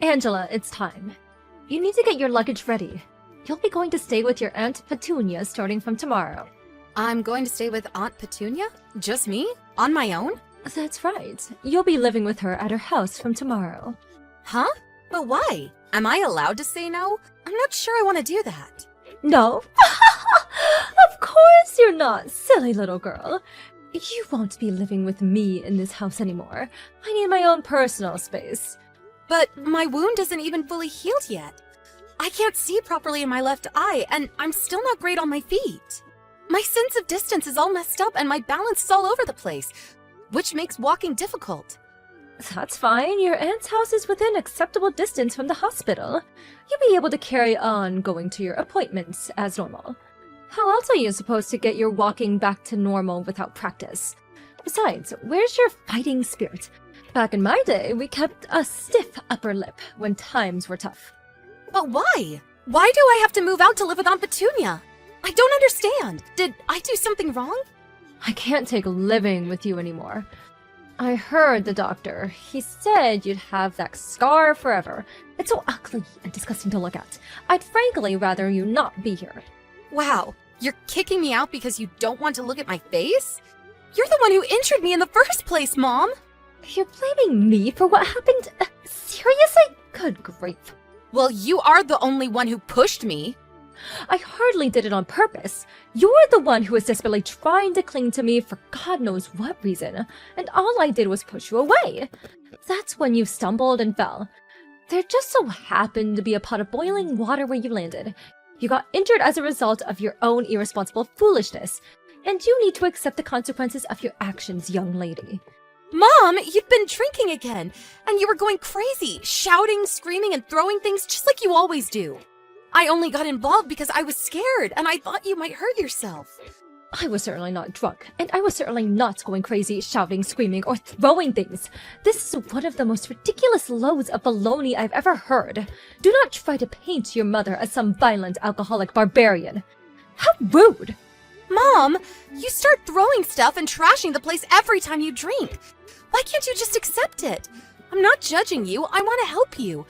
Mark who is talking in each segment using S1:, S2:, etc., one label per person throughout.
S1: Angela, it's time. You need to get your luggage ready. You'll be going to stay with your Aunt Petunia starting from tomorrow.
S2: I'm going to stay with Aunt Petunia? Just me? On my own?
S1: That's right. You'll be living with her at her house from tomorrow.
S2: Huh? But why? Am I allowed to say no? I'm not sure I want to do that.
S1: No? Of course you're not, silly little girl. You won't be living with me in this house anymore. I need my own personal space.
S2: But my wound isn't even fully healed yet. I can't see properly in my left eye, and I'm still not great on my feet. My sense of distance is all messed up, and my balance is all over the place, which makes walking difficult.
S1: That's fine. Your aunt's house is within acceptable distance from the hospital. You'll be able to carry on going to your appointments as normal. How else are you supposed to get your walking back to normal without practice? Besides, where's your fighting spirit? Back in my day, we kept a stiff upper lip when times were tough.
S2: But why? Why do I have to move out to live with Aunt Petunia? I don't understand. Did I do something wrong?
S1: I can't take living with you anymore. I heard the doctor. He said you'd have that scar forever. It's so ugly and disgusting to look at. I'd frankly rather you not be here.
S2: Wow, you're kicking me out because you don't want to look at my face? You're the one who injured me in the first place, Mom!
S1: You're blaming me for what happened? Seriously? Good grief.
S2: Well, you are the only one who pushed me.
S1: I hardly did it on purpose. You're the one who was desperately trying to cling to me for God knows what reason, and all I did was push you away. That's when you stumbled and fell. There just so happened to be a pot of boiling water where you landed. You got injured as a result of your own irresponsible foolishness, and you need to accept the consequences of your actions, young lady.
S2: Mom, you've been drinking again, and you were going crazy, shouting, screaming, and throwing things just like you always do. I only got involved because I was scared, and I thought you might hurt yourself.
S1: I was certainly not drunk, and I was certainly not going crazy, shouting, screaming, or throwing things. This is one of the most ridiculous loads of baloney I've ever heard. Do not try to paint your mother as some violent alcoholic barbarian. How rude!
S2: Mom, you start throwing stuff and trashing the place every time you drink. Why can't you just accept it? I'm not judging you, I want to help you.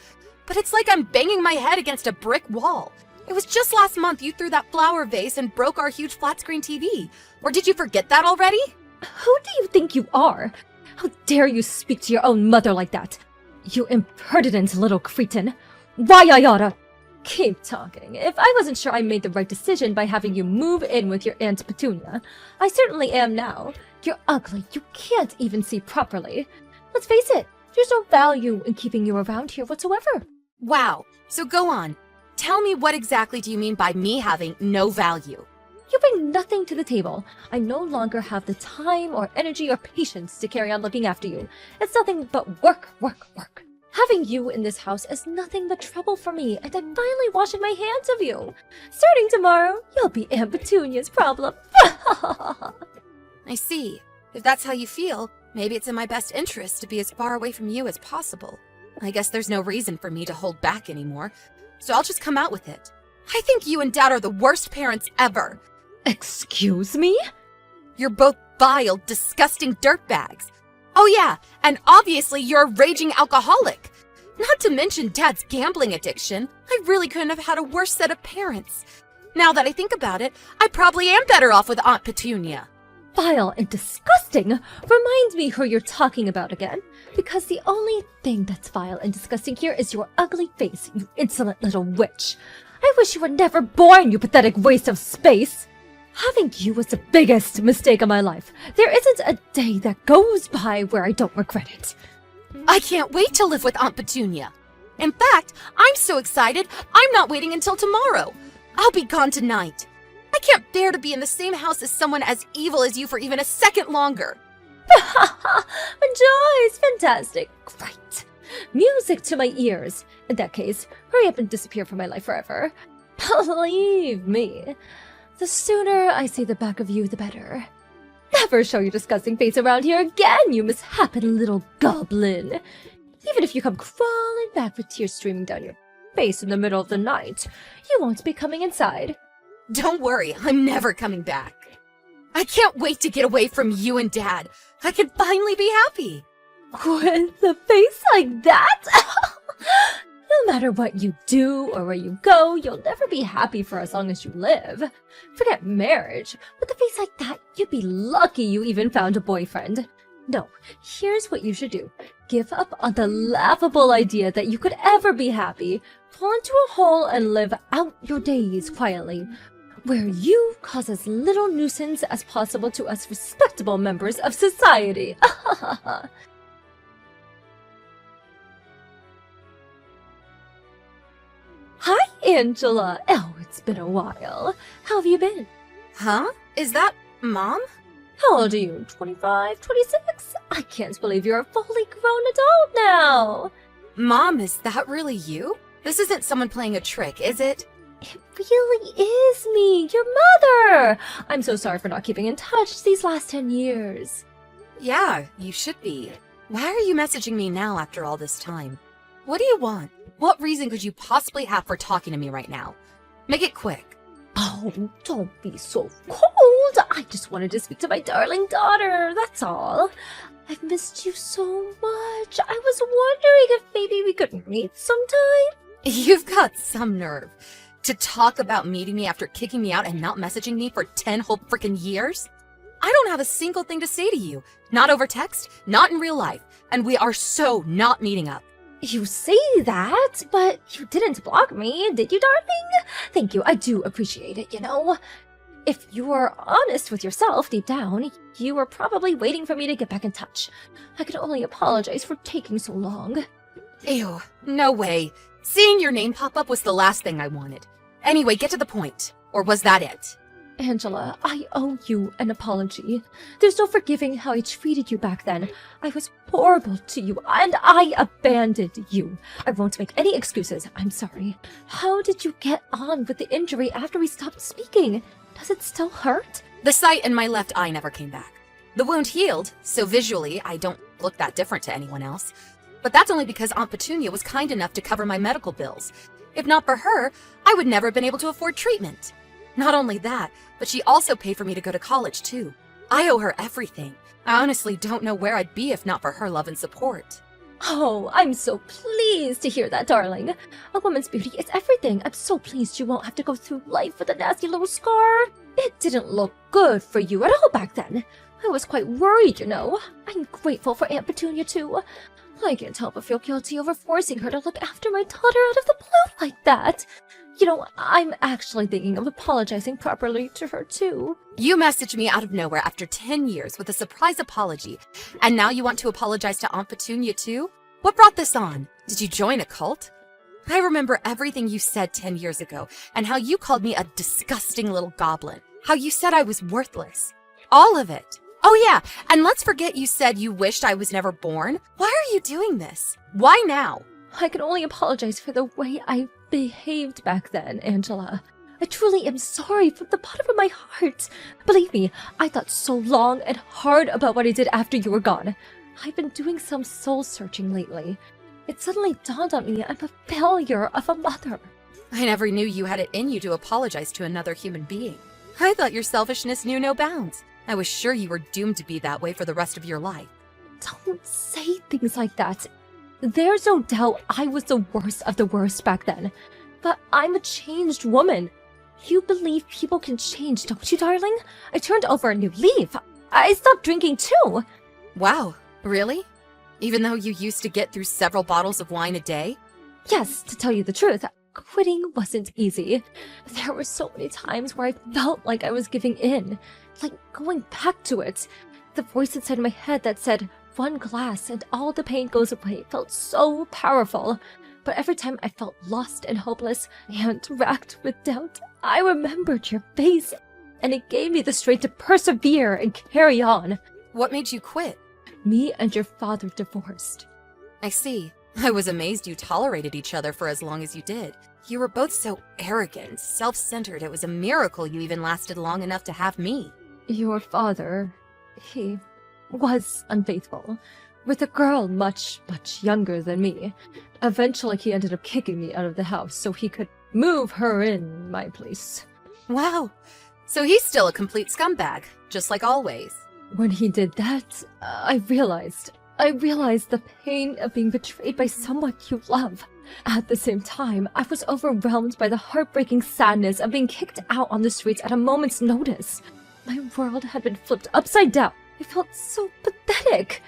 S2: But it's like I'm banging my head against a brick wall. It was just last month you threw that flower vase and broke our huge flat-screen TV. Or did you forget that already?
S1: Who do you think you are? How dare you speak to your own mother like that? You impertinent little cretin. Why I oughta... Keep talking. If I wasn't sure I made the right decision by having you move in with your Aunt Petunia, I certainly am now. You're ugly. You can't even see properly. Let's face it, there's no value in keeping you around here whatsoever.
S2: Wow. So go on. Tell me, what exactly do you mean by me having no value?
S1: You bring nothing to the table. I no longer have the time or energy or patience to carry on looking after you. It's nothing but work, work, work. Having you in this house is nothing but trouble for me, and I'm finally washing my hands of you. Starting tomorrow, you'll be Aunt Petunia's problem.
S2: I see. If that's how you feel, maybe it's in my best interest to be as far away from you as possible. I guess there's no reason for me to hold back anymore, so I'll just come out with it. I think you and Dad are the worst parents ever.
S1: Excuse me?
S2: You're both vile, disgusting dirtbags. Oh yeah, and obviously you're a raging alcoholic. Not to mention Dad's gambling addiction. I really couldn't have had a worse set of parents. Now that I think about it, I probably am better off with Aunt Petunia.
S1: Vile and disgusting reminds me who you're talking about again, because the only thing that's vile and disgusting here is your ugly face, you insolent little witch. I wish you were never born, you pathetic waste of space. Having you was the biggest mistake of my life. There isn't a day that goes by where I don't regret it.
S2: I can't wait to live with Aunt Petunia. In fact, I'm so excited, I'm not waiting until tomorrow. I'll be gone tonight. I can't bear to be in the same house as someone as evil as you for even a second longer.
S1: Joyce, fantastic. Great. Music to my ears. In that case, hurry up and disappear from my life forever. Believe me, the sooner I see the back of you, the better. Never show your disgusting face around here again, you misshapen little goblin. Even if you come crawling back with tears streaming down your face in the middle of the night, you won't be coming inside.
S2: Don't worry, I'm never coming back. I can't wait to get away from you and Dad. I can finally be happy.
S1: With a face like that? matter what you do or where you go, you'll never be happy for as long as you live. Forget marriage. With a face like that, you'd be lucky you even found a boyfriend. No, here's what you should do. Give up on the laughable idea that you could ever be happy. Fall into a hole and live out your days quietly, where you cause as little nuisance as possible to us respectable members of society. Hi, Angela. Oh, it's been a while. How have you been?
S2: Huh? Is that Mom?
S1: How old are you? 25, 26? I can't believe you're a fully grown adult now.
S2: Mom, is that really you? This isn't someone playing a trick, is it?
S1: It really is me, your mother. I'm so sorry for not keeping in touch these last 10 years.
S2: Yeah, you should be. Why are you messaging me now after all this time? What do you want? What reason could you possibly have for talking to me right now? Make it quick.
S1: Oh, don't be so cold. I just wanted to speak to my darling daughter, that's all. I've missed you so much. I was wondering if maybe we could meet sometime.
S2: You've got some nerve. To talk about meeting me after kicking me out and not messaging me for 10 whole freaking years? I don't have a single thing to say to you. Not over text, not in real life. And we are so not meeting up.
S1: You say that, but you didn't block me, did you, darling? Thank you, I do appreciate it, you know. If you were honest with yourself deep down, you were probably waiting for me to get back in touch. I can only apologize for taking so long.
S2: Ew, no way. Seeing your name pop up was the last thing I wanted. Anyway, get to the point. Or was that it?
S1: Angela, I owe you an apology. There's no forgiving how I treated you back then. I was horrible to you, and I abandoned you. I won't make any excuses. I'm sorry. How did you get on with the injury after we stopped speaking? Does it still hurt?
S2: The sight in my left eye never came back. The wound healed, so visually I don't look that different to anyone else. But that's only because Aunt Petunia was kind enough to cover my medical bills. If not for her, I would never have been able to afford treatment. Not only that, but she also paid for me to go to college, too. I owe her everything. I honestly don't know where I'd be if not for her love and support.
S1: Oh, I'm so pleased to hear that, darling. A woman's beauty is everything. I'm so pleased you won't have to go through life with a nasty little scar. It didn't look good for you at all back then. I was quite worried, you know. I'm grateful for Aunt Petunia, too. I can't help but feel guilty over forcing her to look after my daughter out of the blue like that. You know, I'm actually thinking of apologizing properly to her, too.
S2: You messaged me out of nowhere after 10 years with a surprise apology, and now you want to apologize to Aunt Petunia, too? What brought this on? Did you join a cult? I remember everything you said 10 years ago, and how you called me a disgusting little goblin. How you said I was worthless. All of it. Oh yeah, and let's forget you said you wished I was never born. Why are you doing this? Why now?
S1: I can only apologize for the way I behaved back then, Angela. I truly am sorry from the bottom of my heart. Believe me, I thought so long and hard about what I did after you were gone. I've been doing some soul-searching lately. It suddenly dawned on me I'm a failure of a mother.
S2: I never knew you had it in you to apologize to another human being. I thought your selfishness knew no bounds. I was sure you were doomed to be that way for the rest of your life.
S1: Don't say things like that. There's no doubt I was the worst of the worst back then. But I'm a changed woman. You believe people can change, don't you, darling? I turned over a new leaf. I stopped drinking too.
S2: Wow, really? Even though you used to get through several bottles of wine a day?
S1: Yes, to tell you the truth, quitting wasn't easy. There were so many times where I felt like I was giving in, like going back to it. The voice inside my head that said, one glass and all the pain goes away, felt so powerful. But every time I felt lost and hopeless and racked with doubt, I remembered your face, and it gave me the strength to persevere and carry on.
S2: What made you quit?
S1: Me and your father divorced.
S2: I see. I was amazed you tolerated each other for as long as you did. You were both so arrogant, self-centered, it was a miracle you even lasted long enough to have me.
S1: Your father, he was unfaithful, with a girl much, much younger than me. Eventually, he ended up kicking me out of the house so he could move her in my place.
S2: Wow. So he's still a complete scumbag, just like always.
S1: When he did that, I realized I realized the pain of being betrayed by someone you love. At the same time, I was overwhelmed by the heartbreaking sadness of being kicked out on the streets at a moment's notice. My world had been flipped upside down. I felt so pathetic.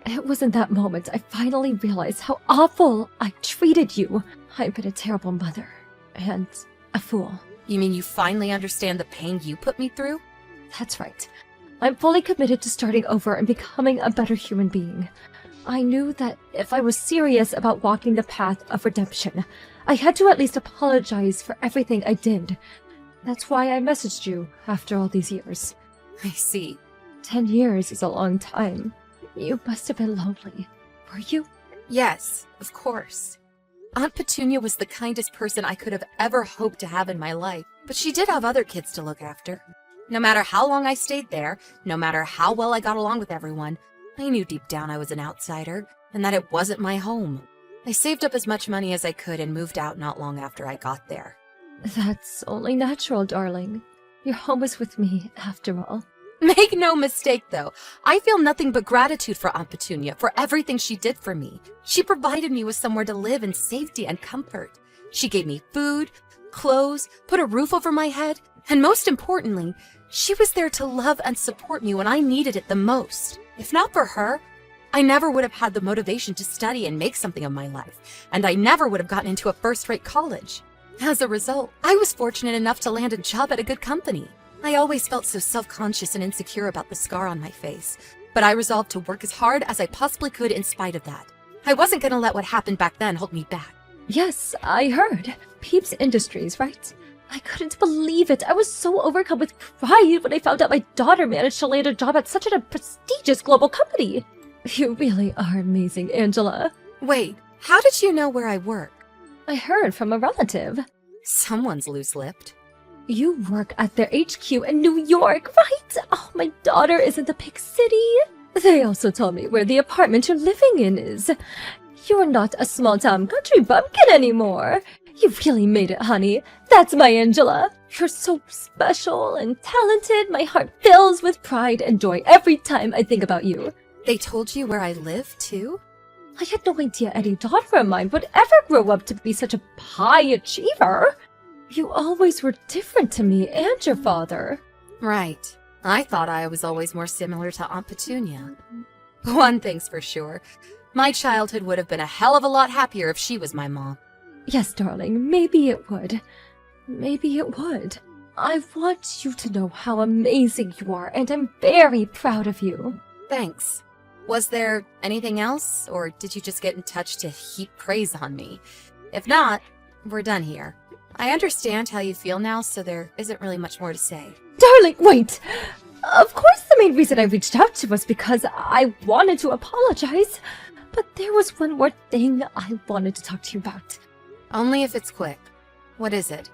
S1: It was in that moment I finally realized how awful I treated you. I've been a terrible mother and a fool.
S2: You mean you finally understand the pain you put me through?
S1: That's right. I'm fully committed to starting over and becoming a better human being. I knew that if I was serious about walking the path of redemption, I had to at least apologize for everything I did. That's why I messaged you after all these years.
S2: I see.
S1: 10 years is a long time. You must have been lonely. Were you?
S2: Yes, of course. Aunt Petunia was the kindest person I could have ever hoped to have in my life, but she did have other kids to look after. No matter how long I stayed there, no matter how well I got along with everyone, I knew deep down I was an outsider, and that it wasn't my home. I saved up as much money as I could and moved out not long after I got there.
S1: That's only natural, darling. Your home is with me, after all.
S2: Make no mistake, though, I feel nothing but gratitude for Aunt Petunia for everything she did for me. She provided me with somewhere to live in safety and comfort. She gave me food, clothes, put a roof over my head, and most importantly, she was there to love and support me when I needed it the most. If not for her, I never would have had the motivation to study and make something of my life, and I never would have gotten into a first-rate college. As a result, I was fortunate enough to land a job at a good company. I always felt so self-conscious and insecure about the scar on my face, but I resolved to work as hard as I possibly could in spite of that. I wasn't going to let what happened back then hold me back.
S1: Yes, I heard. Peeps Industries, right? I couldn't believe it. I was so overcome with pride when I found out my daughter managed to land a job at such a prestigious global company. You really are amazing, Angela.
S2: Wait, how did you know where I work?
S1: I heard from a relative.
S2: Someone's loose-lipped.
S1: You work at their HQ in New York, right? Oh, my daughter is in the big city. They also told me where the apartment you're living in is. You're not a small-town country bumpkin anymore. You really made it, honey. That's my Angela. You're so special and talented. My heart fills with pride and joy every time I think about you.
S2: They told you where I live, too?
S1: I had no idea any daughter of mine would ever grow up to be such a high achiever. You always were different to me and your father.
S2: Right. I thought I was always more similar to Aunt Petunia. One thing's for sure. My childhood would have been a hell of a lot happier if she was my mom.
S1: Yes, darling, maybe it would. Maybe it would. I want you to know how amazing you are, and I'm very proud of you.
S2: Thanks. Was there anything else, or did you just get in touch to heap praise on me? If not, we're done here. I understand how you feel now, so there isn't really much more to say.
S1: Darling, wait! Of course the main reason I reached out to was because I wanted to apologize. But there was one more thing I wanted to talk to you about.
S2: Only if it's quick. What is it?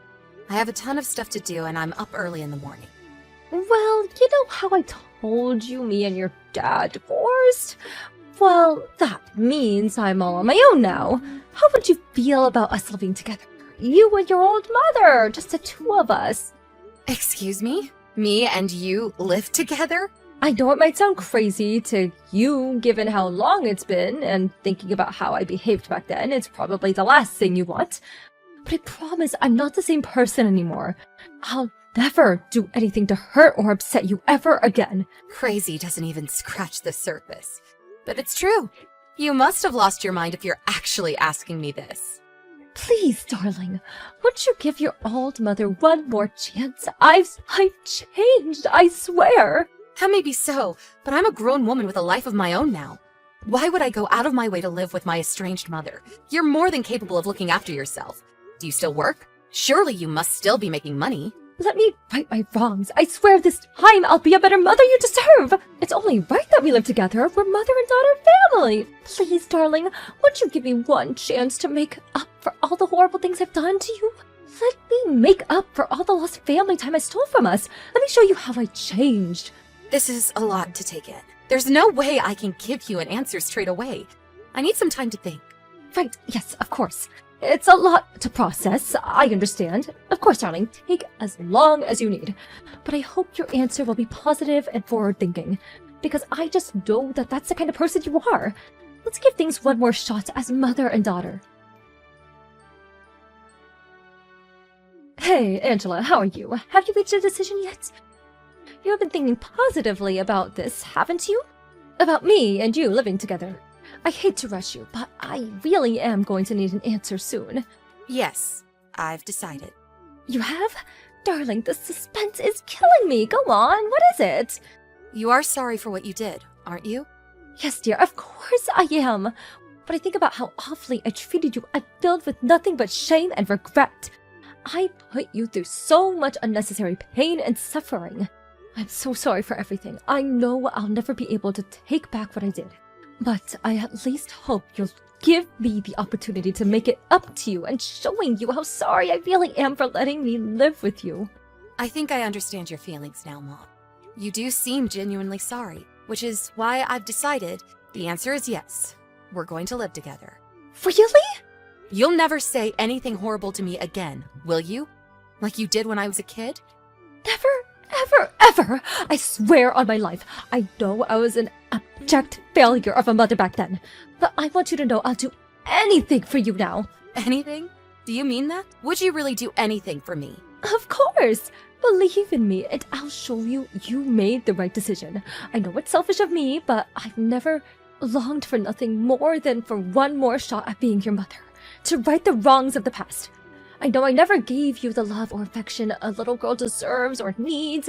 S2: I have a ton of stuff to do, and I'm up early in the morning.
S1: Well, you know how I told you me and your dad divorced? Well, that means I'm all on my own now. How would you feel about us living together? You and your old mother, just the two of us.
S2: Excuse me? Me and you live together?
S1: I know it might sound crazy to you, given how long it's been, and thinking about how I behaved back then, it's probably the last thing you want. But I promise I'm not the same person anymore. I'll never do anything to hurt or upset you ever again.
S2: Crazy doesn't even scratch the surface. But it's true. You must have lost your mind if you're actually asking me this.
S1: Please, darling, won't you give your old mother one more chance? I've changed, I swear.
S2: That may be so, but I'm a grown woman with a life of my own now. Why would I go out of my way to live with my estranged mother? You're more than capable of looking after yourself. Do you still work? Surely you must still be making money.
S1: Let me right my wrongs. I swear this time I'll be a better mother you deserve. It's only right that we live together. We're mother and daughter family. Please, darling, won't you give me one chance to make up for all the horrible things I've done to you? Let me make up for all the lost family time I stole from us. Let me show you how I changed.
S2: This is a lot to take in. There's no way I can give you an answer straight away. I need some time to think.
S1: Right, yes, of course. It's a lot to process, I understand. Of course, darling, take as long as you need. But I hope your answer will be positive and forward-thinking. because I just know that that's the kind of person you are. Let's give things one more shot as mother and daughter. Hey, Angela, how are you? Have you reached a decision yet? You have been thinking positively about this, haven't you? About me and you living together. I hate to rush you, but I really am going to need an answer soon.
S2: Yes, I've decided.
S1: You have? Darling, the suspense is killing me. Go on, what is it?
S2: You are sorry for what you did, aren't you?
S1: Yes, dear, of course I am. But I think about how awfully I treated you. I'm filled with nothing but shame and regret. I put you through so much unnecessary pain and suffering. I'm so sorry for everything. I know I'll never be able to take back what I did. But I at least hope you'll give me the opportunity to make it up to you and showing you how sorry I really am for letting me live with you.
S2: I think I understand your feelings now, Mom. You do seem genuinely sorry, which is why I've decided the answer is yes. We're going to live together.
S1: Really?
S2: You'll never say anything horrible to me again, will you? Like you did when I was a kid?
S1: Never, ever, ever! I swear on my life. I know I was an abject failure of a mother back then, but I want you to know I'll do anything for you now.
S2: Anything? Do you mean that? Would you really do anything for me?
S1: Of course! Believe in me, and I'll show you you made the right decision. I know it's selfish of me, but I've never longed for nothing more than for one more shot at being your mother, to right the wrongs of the past. I know I never gave you the love or affection a little girl deserves or needs.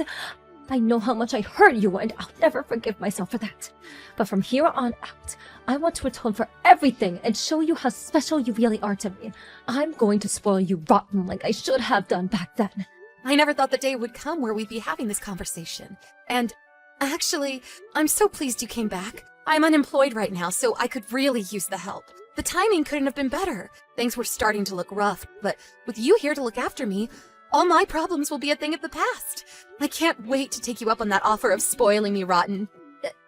S1: I know how much I hurt you, and I'll never forgive myself for that. But from here on out, I want to atone for everything and show you how special you really are to me. I'm going to spoil you rotten like I should have done back then.
S2: I never thought the day would come where we'd be having this conversation. And actually, I'm so pleased you came back. I'm unemployed right now, so I could really use the help. The timing couldn't have been better. Things were starting to look rough, but with you here to look after me, all my problems will be a thing of the past. I can't wait to take you up on that offer of spoiling me rotten.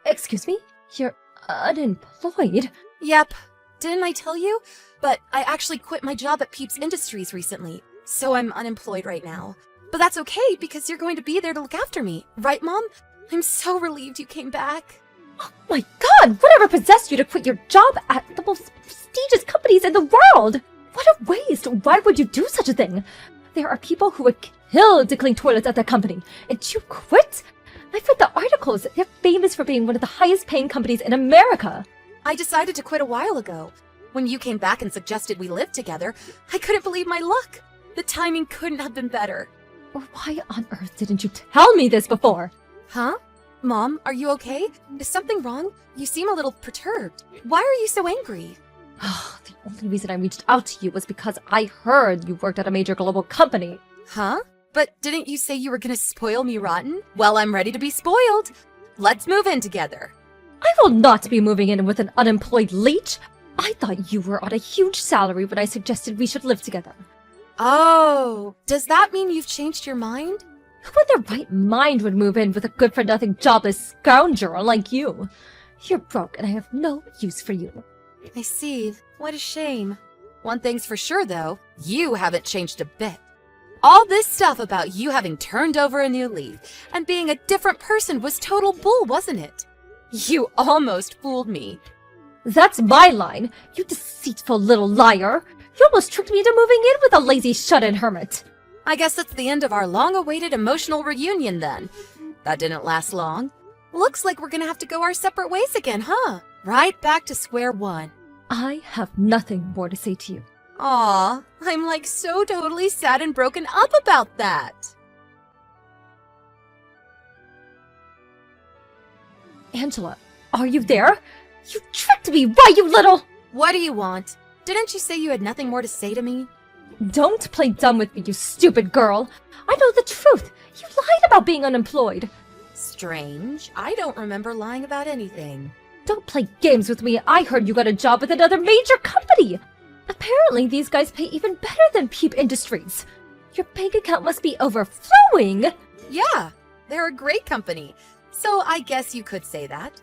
S1: Excuse me? You're unemployed?
S2: Yep. Didn't I tell you? But I actually quit my job at Peeps Industries recently, so I'm unemployed right now. But that's okay, because you're going to be there to look after me. Right, Mom? I'm so relieved you came back.
S1: Oh my god! Whatever possessed you to quit your job at the most prestigious companies in the world? What a waste! Why would you do such a thing? There are people who would kill to clean toilets at that company, and you quit? I've read the articles. They're famous for being one of the highest paying companies in America.
S2: I decided to quit a while ago. When you came back and suggested we live together, I couldn't believe my luck. The timing couldn't have been better.
S1: Why on earth didn't you tell me this before?
S2: Huh? Mom, are you okay? Is something wrong? You seem a little perturbed. Why are you so angry?
S1: The only reason I reached out to you was because I heard you worked at a major global company.
S2: Huh? But didn't you say you were gonna spoil me rotten? Well, I'm ready to be spoiled. Let's move in together.
S1: I will not be moving in with an unemployed leech. I thought you were on a huge salary when I suggested we should live together.
S2: Oh, does that mean you've changed your mind?
S1: Who in their right mind would move in with a good-for-nothing jobless scoundrel like you? You're broke and I have no use for you.
S2: I see. What a shame. One thing's for sure, though. You haven't changed a bit. All this stuff about you having turned over a new leaf and being a different person was total bull, wasn't it? You almost fooled me.
S1: That's my line, you deceitful little liar. You almost tricked me into moving in with a lazy shut-in hermit.
S2: I guess that's the end of our long-awaited emotional reunion, then. That didn't last long. Looks like we're gonna have to go our separate ways again, huh? Right back to square one.
S1: I have nothing more to say to you.
S2: Aw, I'm like so totally sad and broken up about that.
S1: Angela, are you there? You tricked me, why, you little—
S2: What do you want? Didn't you say you had nothing more to say to me?
S1: Don't play dumb with me, you stupid girl. I know the truth. You lied about being unemployed.
S2: Strange. I don't remember lying about anything.
S1: Don't play games with me. I heard you got a job with another major company. Apparently, these guys pay even better than Peep Industries. Your bank account must be overflowing.
S2: Yeah, they're a great company. So I guess you could say that.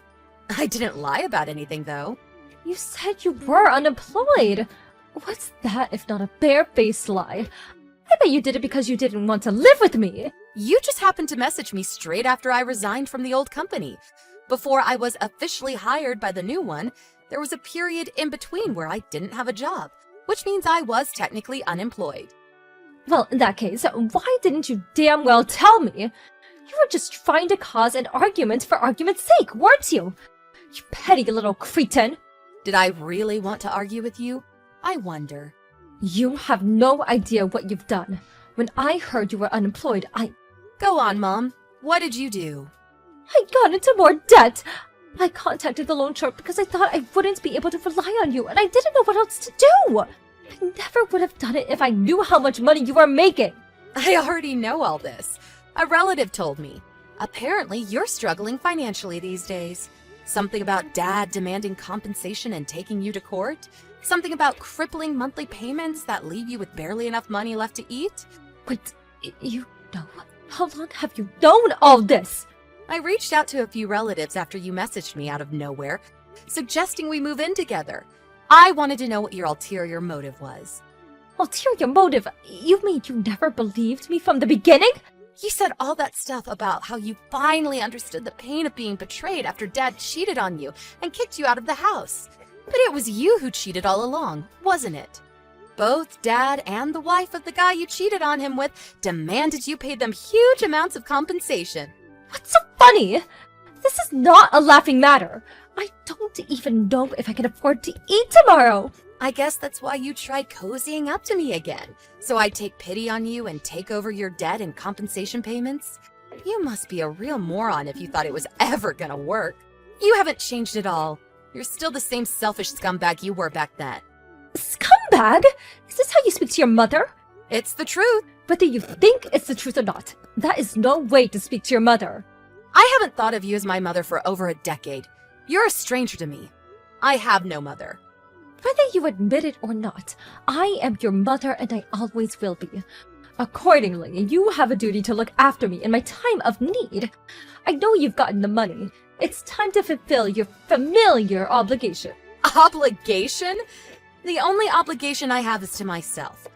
S2: I didn't lie about anything, though.
S1: You said you were unemployed. What's that if not a bare-faced lie? I bet you did it because you didn't want to live with me.
S2: You just happened to message me straight after I resigned from the old company. Before I was officially hired by the new one, there was a period in between where I didn't have a job, which means I was technically unemployed.
S1: Well, in that case, why didn't you damn well tell me? You were just trying to cause an argument for argument's sake, weren't you? You petty little cretin.
S2: Did I really want to argue with you? I wonder.
S1: You have no idea what you've done. When I heard you were unemployed,
S2: Go on, Mom. What did you do?
S1: I got into more debt. I contacted the loan shark because I thought I wouldn't be able to rely on you, and I didn't know what else to do. I never would have done it if I knew how much money you were making.
S2: I already know all this. A relative told me. Apparently, you're struggling financially these days. Something about Dad demanding compensation and taking you to court? Something about crippling monthly payments that leave you with barely enough money left to eat?
S1: Wait, you know? How long have you known all this?
S2: I reached out to a few relatives after you messaged me out of nowhere, suggesting we move in together. I wanted to know what your ulterior motive was.
S1: Ulterior motive? You mean you never believed me from the beginning?
S2: You said all that stuff about how you finally understood the pain of being betrayed after Dad cheated on you and kicked you out of the house. But it was you who cheated all along, wasn't it? Both Dad and the wife of the guy you cheated on him with demanded you pay them huge amounts of compensation.
S1: What's so funny? This is not a laughing matter. I don't even know if I can afford to eat tomorrow.
S2: I guess that's why you tried cozying up to me again, so I'd take pity on you and take over your debt and compensation payments. You must be a real moron if you thought it was ever gonna work. You haven't changed at all. You're still the same selfish scumbag you were back then.
S1: Scumbag? Is this how you speak to your mother?
S2: It's the truth.
S1: Whether you think it's the truth or not, that is no way to speak to your mother.
S2: I haven't thought of you as my mother for over a decade. You're a stranger to me. I have no mother.
S1: Whether you admit it or not, I am your mother and I always will be. Accordingly, you have a duty to look after me in my time of need. I know you've gotten the money. It's time to fulfill your familiar obligation.
S2: Obligation? The only obligation I have is to myself.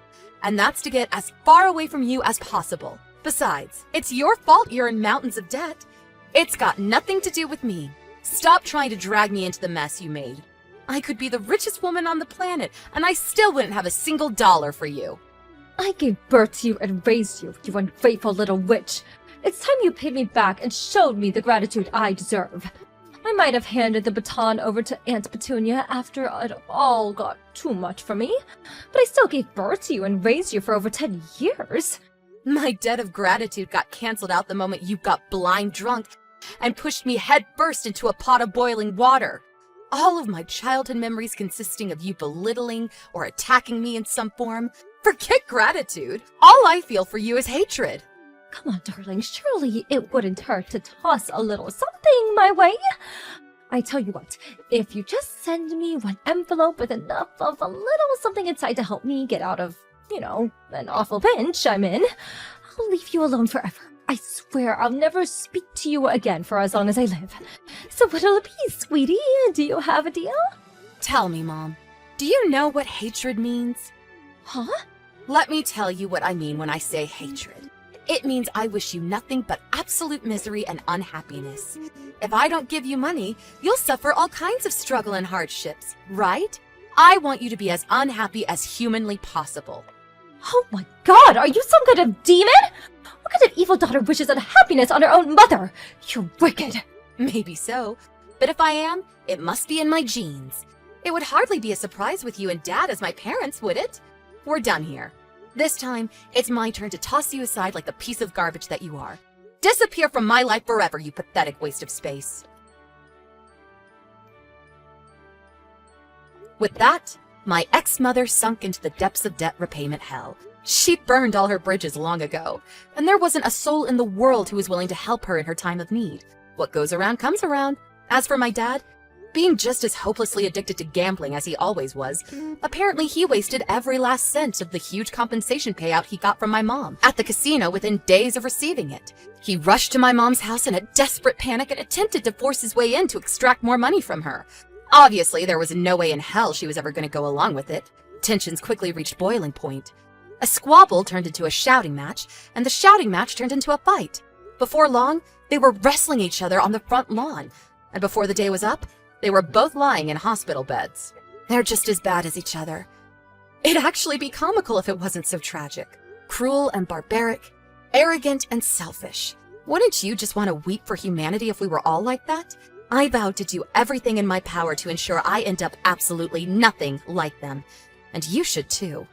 S2: And that's to get as far away from you as possible. Besides, it's your fault you're in mountains of debt. It's got nothing to do with me. Stop trying to drag me into the mess you made. I could be the richest woman on the planet, and I still wouldn't have a single dollar for you.
S1: I gave birth to you and raised you, you ungrateful little witch. It's time you paid me back and showed me the gratitude I deserve. I might have handed the baton over to Aunt Petunia after it all got too much for me, but I still gave birth to you and raised you for over 10 years.
S2: My debt of gratitude got canceled out the moment you got blind drunk and pushed me head first into a pot of boiling water. All of my childhood memories consisting of you belittling or attacking me in some form. Forget gratitude. All I feel for you is hatred.
S1: Come on, darling, surely it wouldn't hurt to toss a little something my way. I tell you what, if you just send me one envelope with enough of a little something inside to help me get out of, an awful pinch I'm in, I'll leave you alone forever. I swear I'll never speak to you again for as long as I live. So what'll it be, sweetie? Do you have a deal?
S2: Tell me, Mom, do you know what hatred means?
S1: Huh?
S2: Let me tell you what I mean when I say hatred. It means I wish you nothing but absolute misery and unhappiness. If I don't give you money, you'll suffer all kinds of struggle and hardships, right? I want you to be as unhappy as humanly possible.
S1: Oh my god, are you some kind of demon? What kind of evil daughter wishes unhappiness on her own mother? You're wicked.
S2: Maybe so, but if I am, it must be in my genes. It would hardly be a surprise with you and Dad as my parents, would it? We're done here. This time, it's my turn to toss you aside like the piece of garbage that you are. Disappear from my life forever, you pathetic waste of space. With that, my ex-mother sunk into the depths of debt repayment hell. She burned all her bridges long ago, and there wasn't a soul in the world who was willing to help her in her time of need. What goes around comes around. As for my dad, being just as hopelessly addicted to gambling as he always was, apparently he wasted every last cent of the huge compensation payout he got from my mom at the casino within days of receiving it. He rushed to my mom's house in a desperate panic and attempted to force his way in to extract more money from her. Obviously, there was no way in hell she was ever going to go along with it. Tensions quickly reached boiling point. A squabble turned into a shouting match, and the shouting match turned into a fight. Before long, they were wrestling each other on the front lawn. And before the day was up, they were both lying in hospital beds. They're just as bad as each other. It'd actually be comical if it wasn't so tragic. Cruel and barbaric, arrogant and selfish. Wouldn't you just want to weep for humanity if we were all like that? I vowed to do everything in my power to ensure I end up absolutely nothing like them. And you should too.